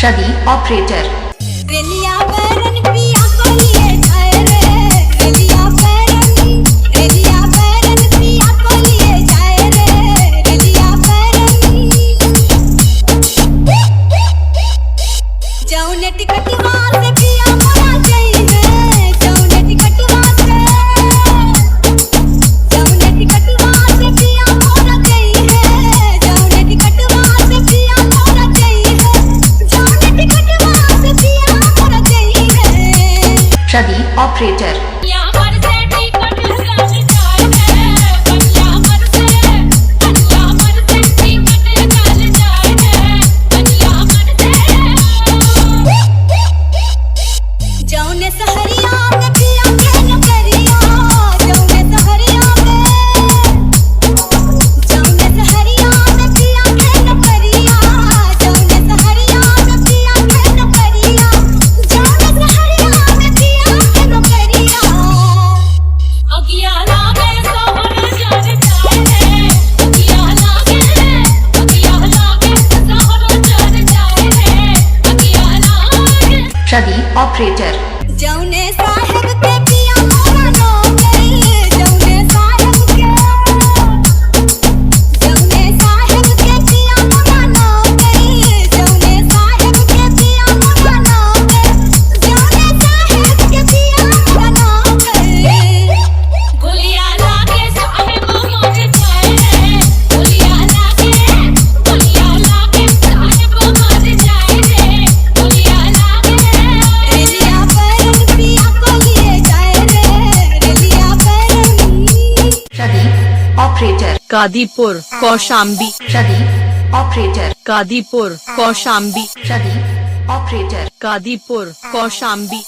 Shadi operator. रेलिया बैरन पिया को लिए जाए रे, रेलिया बैरन पिया को लिए जाए रे, रेलिया बैरन जौने टिकटवा से पिया मोरा गई है, जौने टिकटवा से पिया मोरा गई है, जौने टिकटवा से पिया मोरा गई है, जौने टिकटवा से पिया मोरा गई है। Shadi operator. जौने सहरिया में पिया खेल करिया, जौने सहरिया में पिया खेल करिया, जौने सहरिया में पिया खेल करिया, जौने सहरिया में पिया खेल करिया। अगिया लागे सोहर जान जाए रे, अगिया लागे सोहर जान जाए रे, अगिया लागे। Shadi operator. जौने साहेब के पिया मोरा नो गई, जौने साहेब के पिया मोरा नो गई, जौने साहेब के पिया मोरा नो गई, जौने साहेब के पिया मोरा नो गई। गुलिया लागे साहेब मोर जाए रे, गुलिया लागे साहेब मोर जाए रे, गुलिया लागे। रेलिया बैरन पिया को लिए जाए रे, रेलिया बैरन। Shadi operator. Kadipur Kaushambi, Shadi operator. Kadipur Kaushambi, Shadi operator. Kadipur Kaushambi.